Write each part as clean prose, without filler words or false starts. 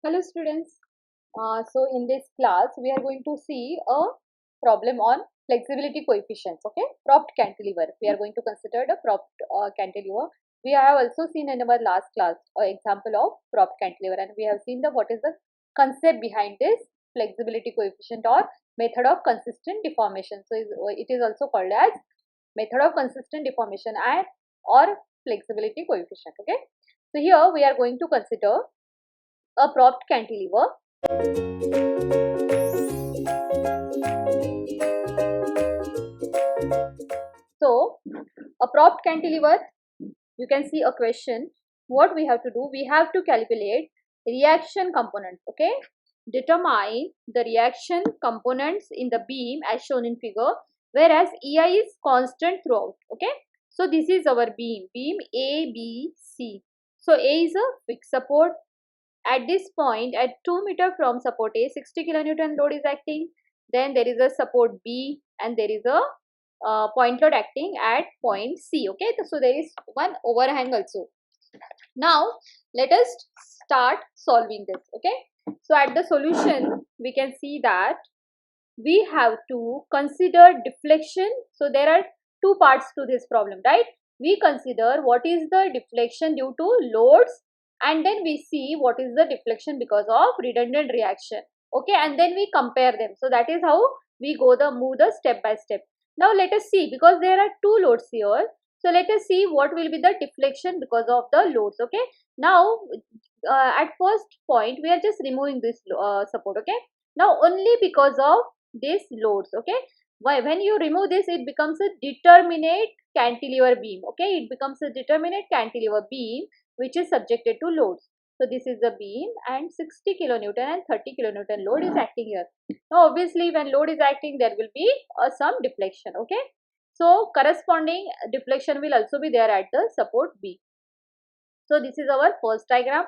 Hello students. So in this class we are going to see a problem on flexibility coefficients. Okay, propped cantilever. We are going to consider the propped cantilever. We have also seen in our last class an example of propped cantilever, and we have seen the what is the concept behind this flexibility coefficient or method of consistent deformation. So it is also called as method of consistent deformation and or flexibility coefficient. Okay. So here we are going to consider a propped cantilever. So, a propped cantilever, you can see a question. What we have to do? We have to calculate reaction components. Okay, determine the reaction components in the beam as shown in figure, whereas EI is constant throughout. Okay, so this is our beam A, B, C. So A is a fixed support. At this point, at 2 meter from support A, 60 kilonewton load is acting. Then there is a support B, and there is a point load acting at point C. Okay, so there is one overhang also. Now let us start solving this. Okay, so at the solution we can see that we have to consider deflection. So there are two parts to this problem, right? We consider what is the deflection due to loads, and then we see what is the deflection because of redundant reaction. Okay, and then we compare them. So that is how we move the step by step. Now let us see, because there are two loads here, so let us see what will be the deflection because of the loads. Okay, now at first point we are just removing this support. Okay, now only because of this loads. Okay, why, when you remove this, it becomes a determinate cantilever beam. Okay, it becomes a determinate cantilever beam which is subjected to loads. So this is the beam, and 60 kilonewton and 30 kilonewton load is acting here. Now obviously when load is acting, there will be some deflection. Okay, so corresponding deflection will also be there at the support B. So this is our first diagram.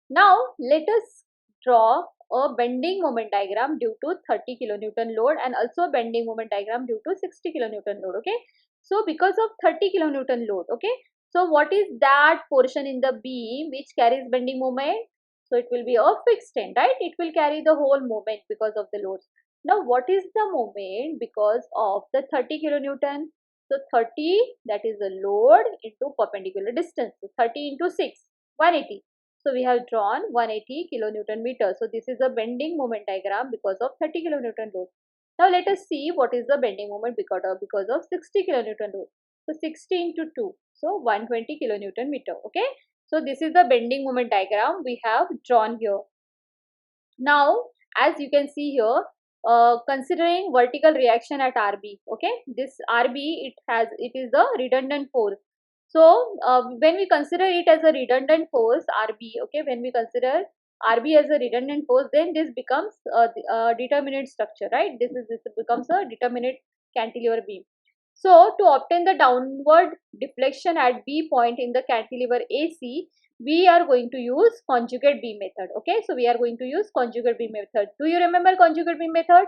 Now let us draw a bending moment diagram due to 30 kilonewton load, and also a bending moment diagram due to 60 kilonewton load. Okay, so because of 30 kilonewton load, okay, so what is that portion in the beam which carries bending moment? So it will be a fixed end, right? It will carry the whole moment because of the loads. Now what is the moment because of the 30 kilonewton? So 30, that is the load into perpendicular distance. So 30 into 6, 180. So we have drawn 180 kilonewton meter. So this is a bending moment diagram because of 30 kilonewton load. Now let us see what is the bending moment because of 60 kilonewton load. So 60 into 2. So 120 kilonewton meter. Okay. So this is the bending moment diagram we have drawn here. Now as you can see here, considering vertical reaction at RB, okay, this RB, it is the redundant force. So when we consider it as a redundant force RB, okay, when we consider RB as a redundant force, then this becomes a determinate structure, right? This becomes a determinate cantilever beam. So to obtain the downward deflection at B point in the cantilever AC, we are going to use conjugate beam method. Okay, so we are going to use conjugate beam method. Do you remember conjugate beam method?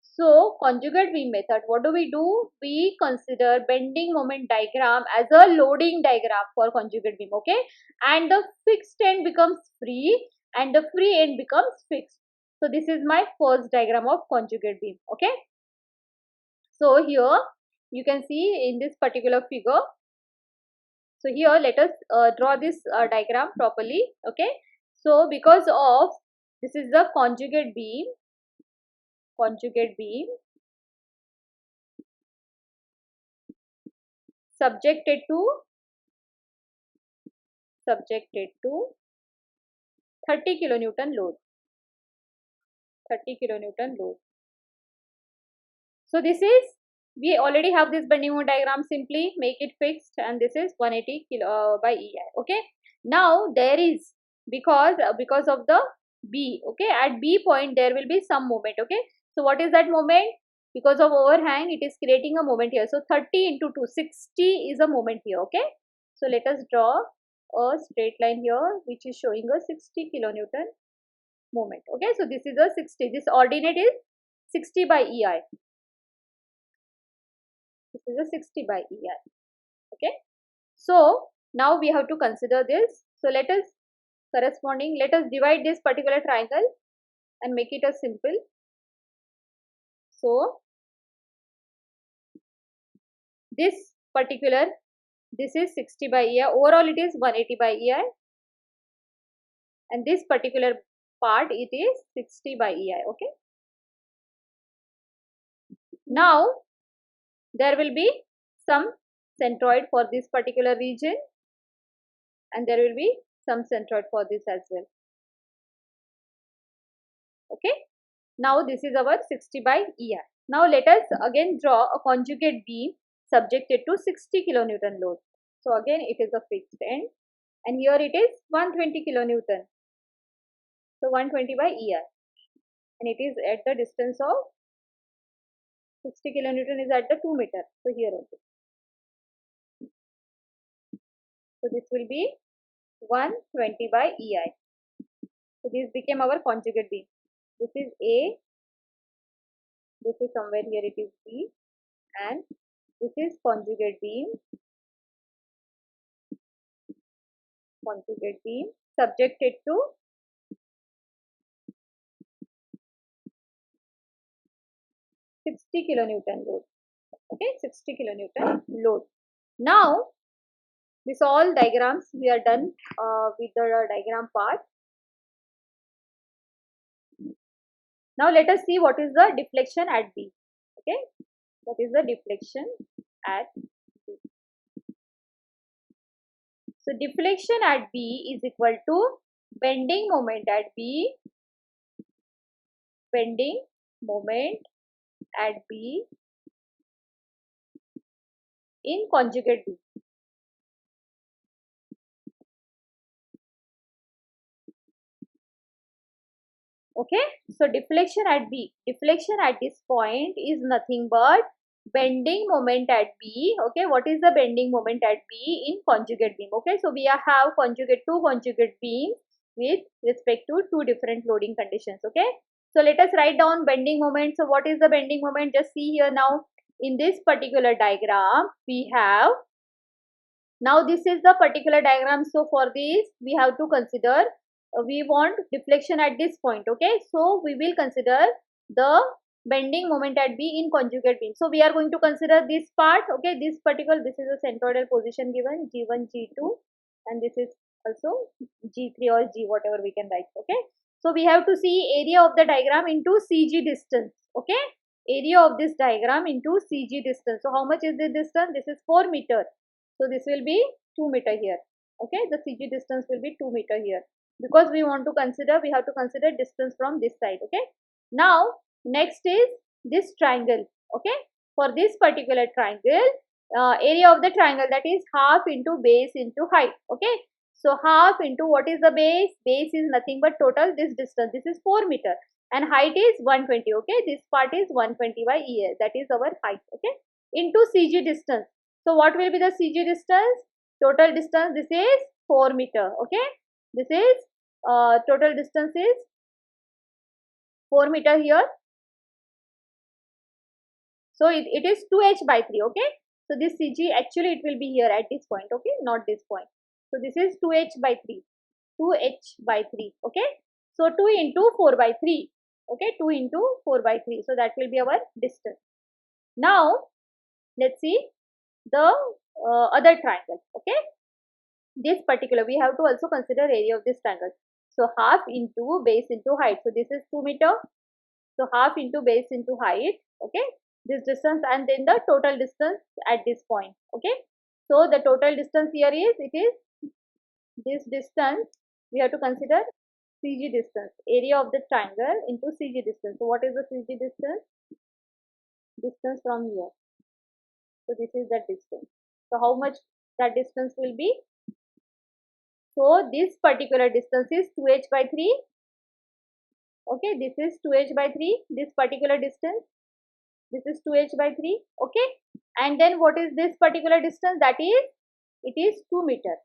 So conjugate beam method, what do? We consider bending moment diagram as a loading diagram for conjugate beam. Okay, and the fixed end becomes free and the free end becomes fixed. So this is my first diagram of conjugate beam. Okay, so here you can see in this particular figure. So here let us draw this diagram properly. Okay, so because of this is the conjugate beam subjected to 30 kilonewton load. 30 kilonewton load. So this is, we already have this bending moment diagram. Simply make it fixed, and this is 180 kilo by EI. Okay, now there is, because of the B, okay, at B point there will be some moment. Okay, so what is that moment? Because of overhang, it is creating a moment here. So 30 into 2, 60 is a moment here. Okay, so let us draw a straight line here which is showing a 60 kilonewton moment. Okay, so this is a 60, this ordinate is 60 by EI. This is a 60 by EI. Okay, so now we have to consider this. So let us corresponding, let us divide this particular triangle and make it a simple. So this particular, this is 60 by EI, overall it is 180 by EI, and this particular part it is 60 by EI. Okay, now there will be some centroid for this particular region, and there will be some centroid for this as well. Okay, now this is our 60 by EI. Now let us again draw a conjugate beam subjected to 60 kilonewton load. So again it is a fixed end, and here it is 120 kilonewton. So 120 by EI, and it is at the distance of 60 kilonewton is at the 2 meter. So here also. So this will be 120 by EI. So this became our conjugate beam. This is A, this is somewhere here it is B, and this is conjugate beam subjected to 60 kilonewton load. Okay, 60 kilonewton load. Now this all diagrams we are done with the diagram part. Now let us see what is the deflection at B. Okay, what is the deflection at B? So deflection at B is equal to bending moment at B, bending moment at B in conjugate beam. Okay, so deflection at B, deflection at this point is nothing but bending moment at B. Okay, what is the bending moment at B in conjugate beam? Okay, so we have two conjugate beams with respect to two different loading conditions. Okay, so let us write down bending moment. So what is the bending moment? Just see here now in this particular diagram we have, now this is the particular diagram. So for this we have to consider, we want deflection at this point. Okay, so we will consider the bending moment at B in conjugate beam. So we are going to consider this part. Okay, this is a centroidal position given G1, G2, and this is also G3 or G, whatever we can write. Okay, so we have to see area of the diagram into CG distance. Okay, area of this diagram into CG distance. So how much is the distance? This is 4 meter. So this will be 2 meter here. Okay, the CG distance will be 2 meter here, because we want to consider, we have to consider distance from this side. Okay, now next is this triangle. Okay, for this particular triangle, area of the triangle, that is half into base into height. Okay, so half into what is the base? Base is nothing but total this distance, this is 4 meter, and height is 120. Okay, this part is 120 by ES, that is our height. Okay, into CG distance. So what will be the CG distance? Total distance, this is 4 meter. Okay, this is total distance is 4 meter here. So it is 2h by 3. Okay, so this CG actually it will be here at this point. Okay, not this point. So this is 2h by 3, 2h by 3. Okay, so 2 into 4 by 3. Okay, 2 into 4 by 3. So that will be our distance. Now let's see the other triangle. Okay, this particular we have to also consider area of this triangle. So half into base into height. So this is 2 meter. So half into base into height. Okay, this distance, and then the total distance at this point. Okay, so the total distance here is, it is this distance. We have to consider CG distance, area of the triangle into CG distance. So what is the CG distance? Distance from here. So this is the distance. So how much that distance will be? So this particular distance is 2h by 3. Okay, this is 2h by 3. This particular distance, this is 2h by 3. Okay, and then what is this particular distance? That is, it is 2 meter.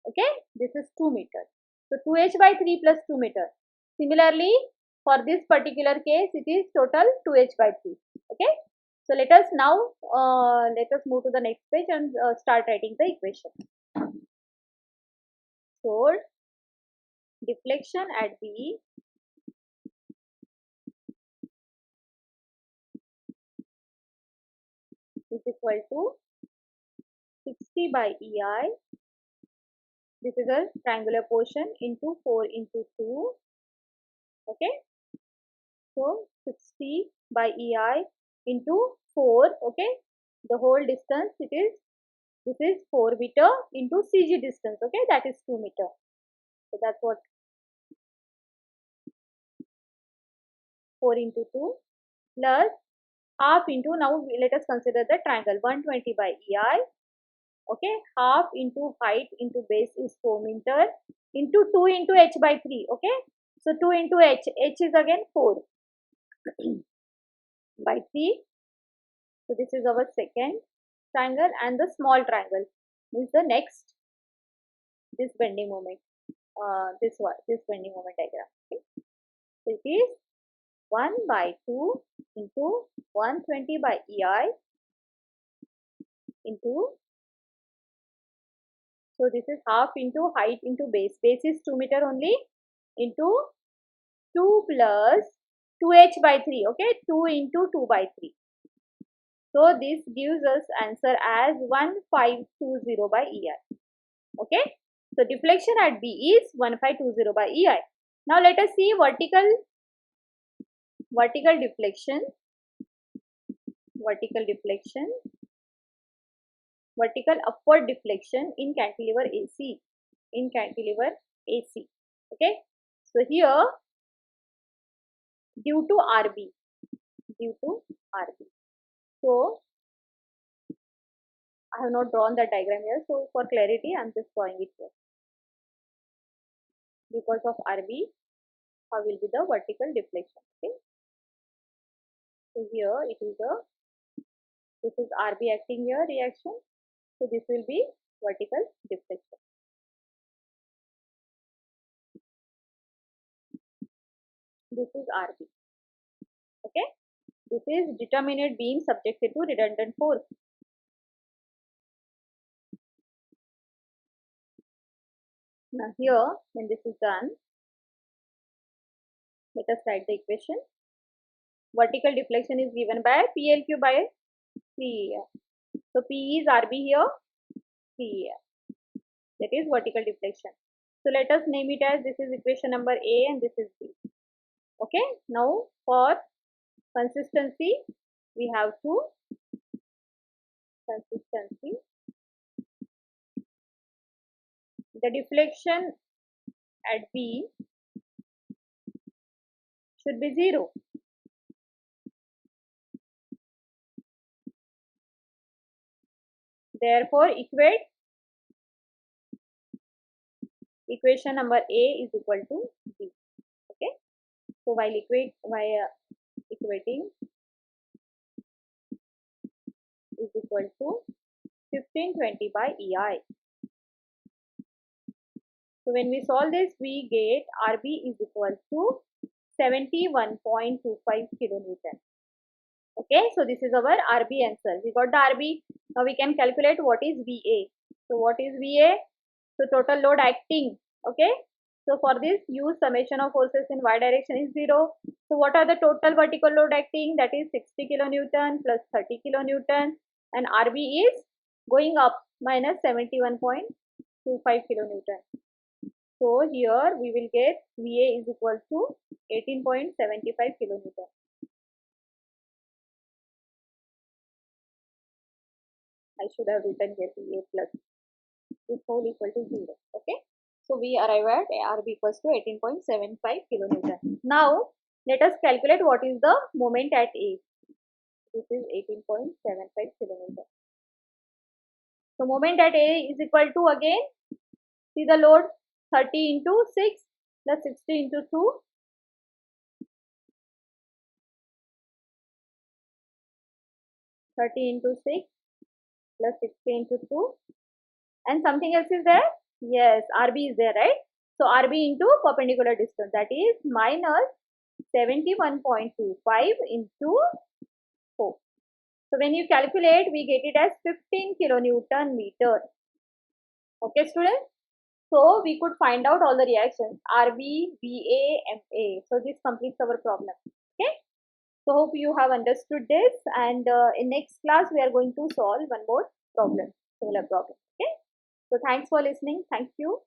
Okay, this is 2 meter. So 2h by 3 plus 2 meter. Similarly, for this particular case, it is total 2h by 3. Okay, so let us now let us move to the next page and start writing the equation. So deflection at B is equal to 60 by EI. This is a triangular portion into 4 into 2. Okay. So 60 by EI into 4. Okay. The whole distance this is 4 meter into CG distance. Okay. That is 2 meter. So that's what 4 into 2 plus half into, now let us consider the triangle 120 by EI. Okay, half into height into base is 4 meter into 2 into h by 3. Okay, so 2 into h is again 4 by 3. So this is our second triangle, and the small triangle is the next, this bending moment, this bending moment diagram. Okay, so it is 1 by 2 into 120 by EI into, so this is half into height into base. Base is 2 meter only, into 2 plus 2h by 3. Okay, 2 into 2 by 3. So this gives us answer as 1520 by EI. Okay, so deflection at B is 1520 by EI. Now let us see vertical deflection, vertical upward deflection in cantilever AC, Okay, so here due to RB, so I have not drawn that diagram here, so for clarity I am just drawing it here. Because of RB, how will be the vertical deflection? Okay, so here this is RB acting here, reaction, so this will be vertical deflection. This is RB. Okay, this is determinate beam subjected to redundant force. Now here, when this is done, let us write the equation. Vertical deflection is given by PLQ by 3. So P is RB here, 3. That is vertical deflection. So let us name it as, this is equation number A and this is B. Okay, now for consistency, we have to the deflection at B should be 0. Therefore, equate equation number A is equal to B. Okay, so while equating is equal to 1520 by EI. So when we solve this, we get RB is equal to 71.25 kilonewton. Okay, so this is our RB answer. We got the RB. Now we can calculate what is VA. So what is VA? So total load acting. Okay, so for this, use summation of forces in y direction is 0. So what are the total vertical load acting? That is 60 kilonewton plus 30 kilonewton, and RB is going up minus 71.25 kilonewton. So here we will get VA is equal to 18.75 kilonewton. I should have written here VA plus this whole equal to 0. Okay, so we arrive at RB equals to 18.75 kilonewton. Now let us calculate what is the moment at A. This is 18.75 kilonewton. So moment at A is equal to, again see the load, 30 into 6 plus 60 into 2. 30 into 6 plus 60 into 2. And something else is there? Yes, RB is there, right? So RB into perpendicular distance, that is minus 71.25 into 4. So when you calculate, we get it as 15 kilonewton meter. Okay, students? So we could find out all the reactions RB, BA, MA. So this completes our problem. Okay. So hope you have understood this, and in next class we are going to solve one more problem, similar problem. Okay. So thanks for listening. Thank you.